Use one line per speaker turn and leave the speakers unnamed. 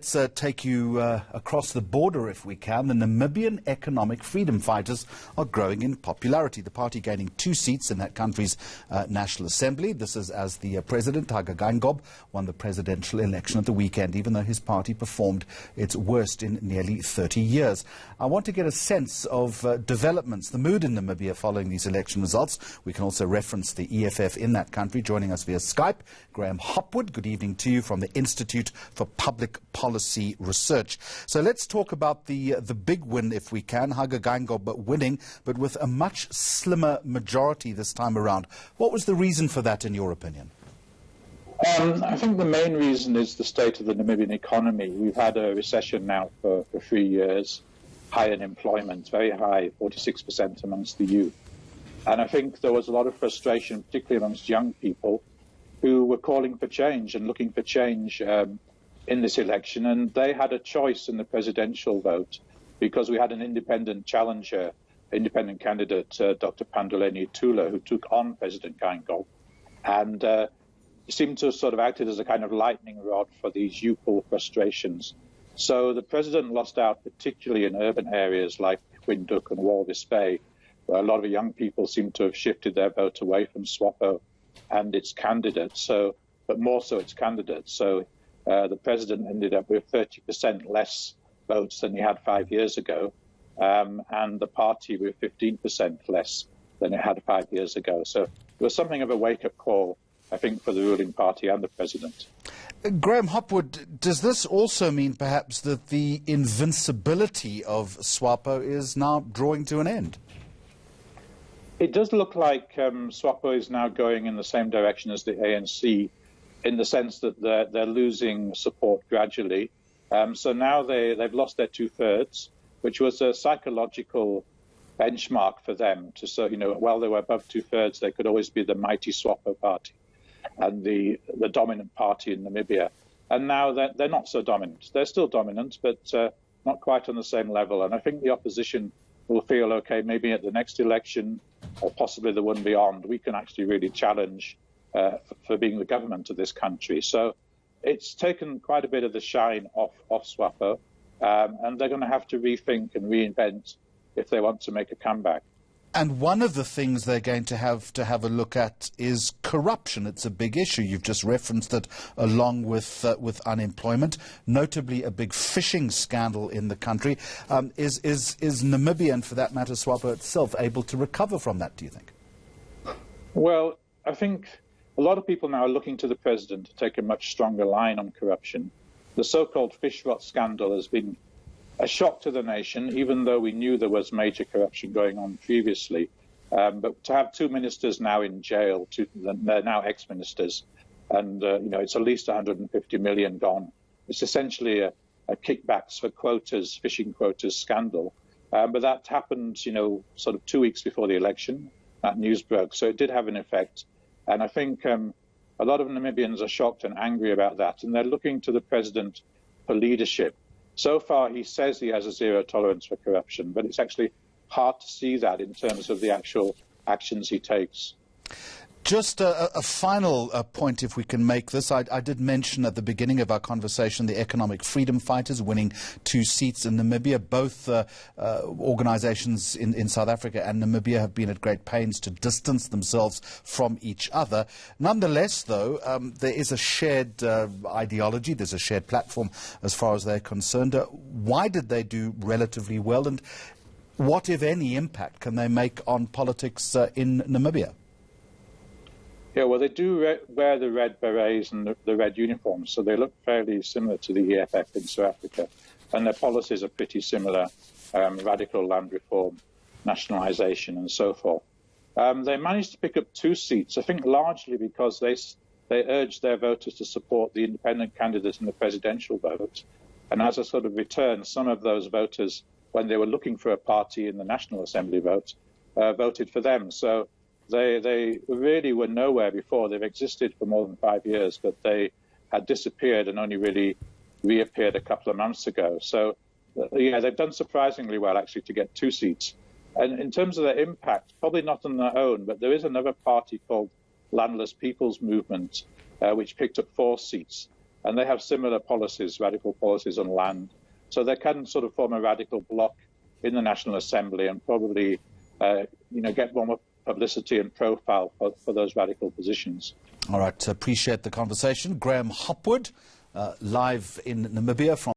Let's take you across the border, if we can. The Namibian Economic Freedom Fighters are growing in popularity. The party gaining 2 seats in that country's National Assembly. This is as the President Hage Geingob won the presidential election at the weekend, even though his party performed its worst in nearly 30 years. I want to get a sense of developments, the mood in Namibia following these election results. We can also reference the EFF in that country. Joining us via Skype, Graham Hopwood. Good evening to you from the Institute for Public Policy Research. So let's talk about the big win, if we can. Hage Geingob winning, but with a much slimmer majority this time around. What was the reason for that, in your opinion?
I think the main reason is the state of the Namibian economy. We've had a recession now for 3 years, high unemployment, very high, 46% amongst the youth. And I think there was a lot of frustration, particularly amongst young people, who were calling for change and looking for change in this election, and they had a choice in the presidential vote because we had an independent challenger, independent candidate, Dr. Panduleni Tula, who took on President Geingob, and seemed to have sort of acted as a kind of lightning rod for these youthful frustrations. So the president lost out, particularly in urban areas like Windhoek and Walvis Bay, where a lot of young people seem to have shifted their vote away from SWAPO and its candidates, but more so its candidates. So the president ended up with 30% less votes than he had 5 years ago, and the party with 15% less than it had 5 years ago. So it was something of a wake-up call, I think, for the ruling party and the president.
Graham Hopwood, does this also mean perhaps that the invincibility of SWAPO is now drawing to an end?
It does look like SWAPO is now going in the same direction as the ANC, in the sense that they're losing support gradually. So now they've lost their 2/3, which was a psychological benchmark for them. While they were above 2/3, they could always be the mighty SWAPO party and the dominant party in Namibia. And now they're not so dominant. They're still dominant, but not quite on the same level. And I think the opposition will feel, okay, maybe at the next election, or possibly the one beyond, we can actually really challenge for being the government of this country. So it's taken quite a bit of the shine off SWAPO, and they're going to have to rethink and reinvent if they want to make a comeback.
And one of the things they're going to have a look at is corruption. It's a big issue. You've just referenced it, along with unemployment, notably a big fishing scandal in the country. Is Namibia, and for that matter SWAPO itself, able to recover from that, do you think?
Well, I think a lot of people now are looking to the president to take a much stronger line on corruption. The so-called fish rot scandal has been a shock to the nation, even though we knew there was major corruption going on previously. But to have 2 ministers now in jail, they're now ex-ministers, and it's at least 150 million gone. It's essentially a kickbacks for quotas, fishing quotas scandal. But that happened, sort of 2 weeks before the election. That news broke, so it did have an effect. And I think a lot of Namibians are shocked and angry about that, and they're looking to the president for leadership. So far, he says he has a zero tolerance for corruption, but it's actually hard to see that in terms of the actual actions he takes.
Just a final point, if we can make this. I did mention at the beginning of our conversation the Economic Freedom Fighters winning 2 seats in Namibia. Both organizations in South Africa and Namibia have been at great pains to distance themselves from each other. Nonetheless, though, there is a shared ideology, there's a shared platform as far as they're concerned. Why did they do relatively well, and what, if any, impact can they make on politics in Namibia?
Yeah, well, they do wear the red berets and the red uniforms, so they look fairly similar to the EFF in South Africa, and their policies are pretty similar, radical land reform, nationalisation and so forth. They managed to pick up 2 seats, I think largely because they urged their voters to support the independent candidate in the presidential vote, and as a sort of return, some of those voters, when they were looking for a party in the National Assembly vote, voted for them. So They really were nowhere before. They've existed for more than 5 years, but they had disappeared and only really reappeared a couple of months ago. So, yeah, they've done surprisingly well, actually, to get 2 seats. And in terms of their impact, probably not on their own, but there is another party called Landless People's Movement, which picked up 4 seats. and they have similar policies, radical policies on land. So they can sort of form a radical bloc in the National Assembly and probably, get more publicity and profile for those radical positions.
All right, appreciate the conversation. Graham Hopwood, live in Namibia from